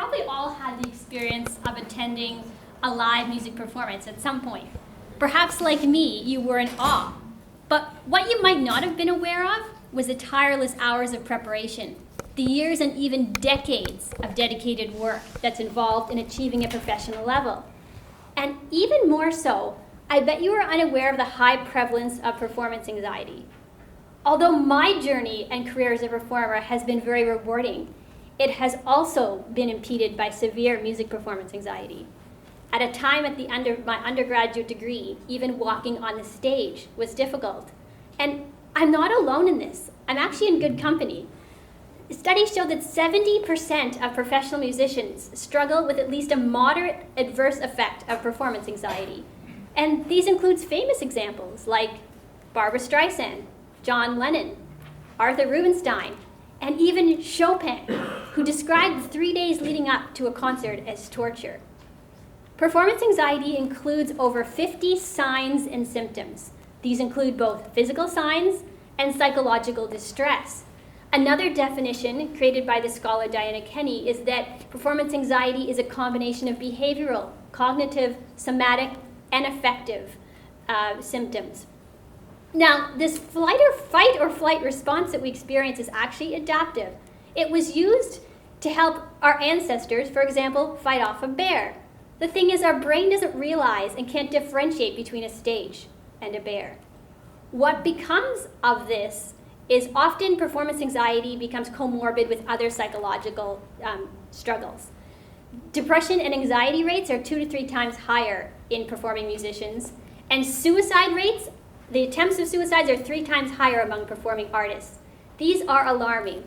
probably all had the experience of attending a live music performance at some point. Perhaps like me, you were in awe. But what you might not have been aware of was the tireless hours of preparation, the years and even decades of dedicated work that's involved in achieving a professional level. And even more so, I bet you are unaware of the high prevalence of performance anxiety. Although my journey and career as a performer has been very rewarding, it has also been impeded by severe music performance anxiety. At a time at my undergraduate degree, even walking on the stage was difficult. And I'm not alone in this. I'm actually in good company. Studies show that 70% of professional musicians struggle with at least a moderate adverse effect of performance anxiety. And these include famous examples like Barbra Streisand, John Lennon, Arthur Rubinstein, and even Chopin, who described the 3 days leading up to a concert as torture. Performance anxiety includes over 50 signs and symptoms. These include both physical signs and psychological distress. Another definition created by the scholar Diana Kenny is that performance anxiety is a combination of behavioral, cognitive, somatic, and affective symptoms. Now, this fight or flight response that we experience is actually adaptive. It was used to help our ancestors, for example, fight off a bear. The thing is, our brain doesn't realize and can't differentiate between a stage and a bear. What becomes of this is often performance anxiety becomes comorbid with other psychological struggles. Depression and anxiety rates are 2 to 3 times higher in performing musicians, and suicide rates, the attempts of suicides are 3 times higher among performing artists. These are alarming.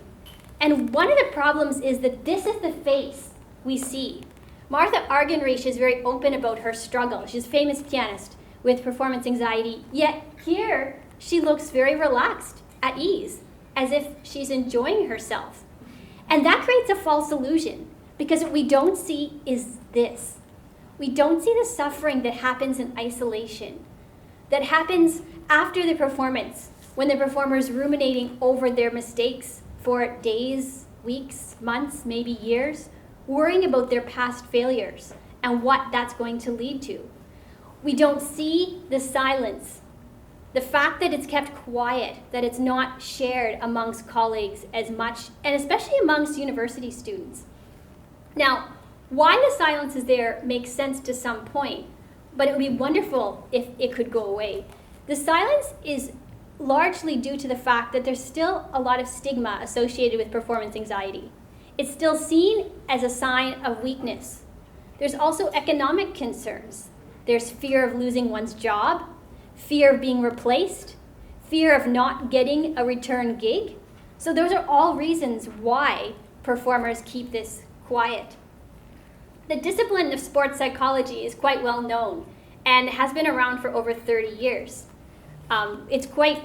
And one of the problems is that this is the face we see. Martha Argerich is very open about her struggle. She's a famous pianist with performance anxiety, yet here she looks very relaxed, at ease, as if she's enjoying herself. And that creates a false illusion, because what we don't see is this. We don't see the suffering that happens in isolation, that happens after the performance, when the performer is ruminating over their mistakes for days, weeks, months, maybe years, worrying about their past failures and what that's going to lead to. We don't see the silence, the fact that it's kept quiet, that it's not shared amongst colleagues as much, and especially amongst university students. Now, why the silence is there makes sense to some point, but it would be wonderful if it could go away. The silence is largely due to the fact that there's still a lot of stigma associated with performance anxiety. It's still seen as a sign of weakness. There's also economic concerns. There's fear of losing one's job, fear of being replaced, fear of not getting a return gig. So those are all reasons why performers keep this quiet. The discipline of sports psychology is quite well known and has been around for over 30 years. It's quite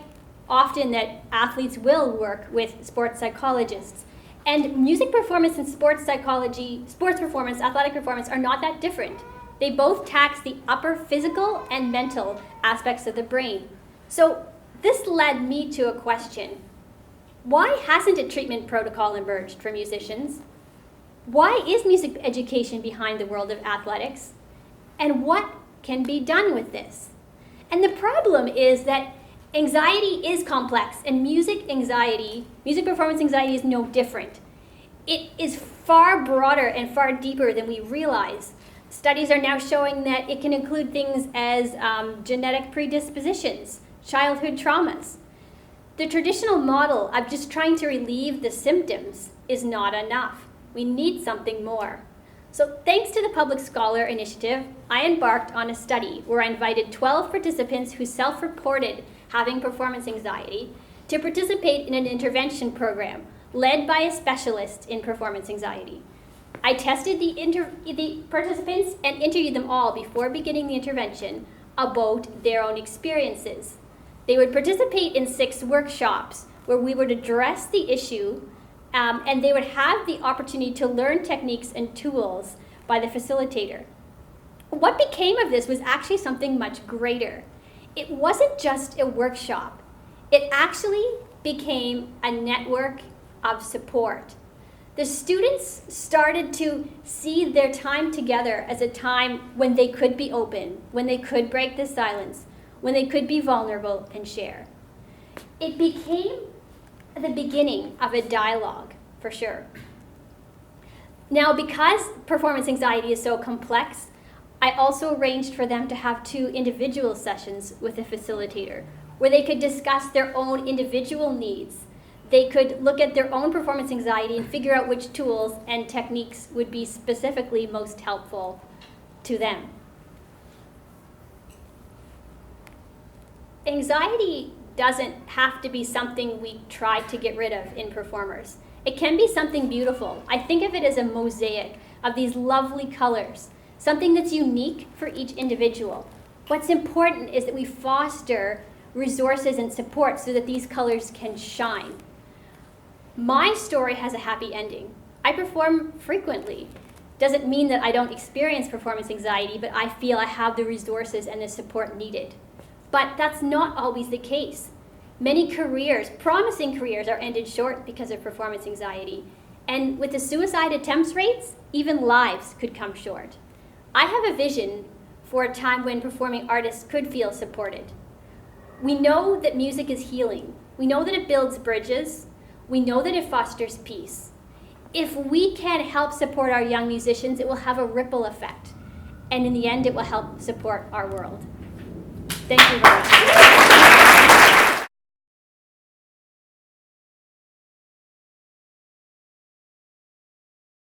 often that athletes will work with sports psychologists. And music performance and sports psychology, sports performance, athletic performance are not that different. They both tax the upper physical and mental aspects of the brain. So this led me to a question. Why hasn't a treatment protocol emerged for musicians? Why is music education behind the world of athletics? And what can be done with this? And the problem is that anxiety is complex, and music performance anxiety is no different. It is far broader and far deeper than we realize. Studies are now showing that it can include things as genetic predispositions, childhood traumas. The traditional model of just trying to relieve the symptoms is not enough. We need something more. So thanks to the Public Scholar Initiative, I embarked on a study where I invited 12 participants who self-reported having performance anxiety to participate in an intervention program led by a specialist in performance anxiety. I tested the participants and interviewed them all before beginning the intervention about their own experiences. They would participate in 6 workshops where we would address the issue, and they would have the opportunity to learn techniques and tools by the facilitator. What became of this was actually something much greater. It wasn't just a workshop. It actually became a network of support. The students started to see their time together as a time when they could be open, when they could break the silence, when they could be vulnerable and share. It became the beginning of a dialogue, for sure. Now, because performance anxiety is so complex, I also arranged for them to have 2 individual sessions with a facilitator where they could discuss their own individual needs. They could look at their own performance anxiety and figure out which tools and techniques would be specifically most helpful to them. Anxiety doesn't have to be something we try to get rid of in performers. It can be something beautiful. I think of it as a mosaic of these lovely colors, something that's unique for each individual. What's important is that we foster resources and support so that these colors can shine. My story has a happy ending. I perform frequently. Doesn't mean that I don't experience performance anxiety, but I feel I have the resources and the support needed. But that's not always the case. Many careers, promising careers, are ended short because of performance anxiety. And with the suicide attempts rates, even lives could come short. I have a vision for a time when performing artists could feel supported. We know that music is healing. We know that it builds bridges. We know that it fosters peace. If we can help support our young musicians, it will have a ripple effect. And in the end, it will help support our world. Thank you very much.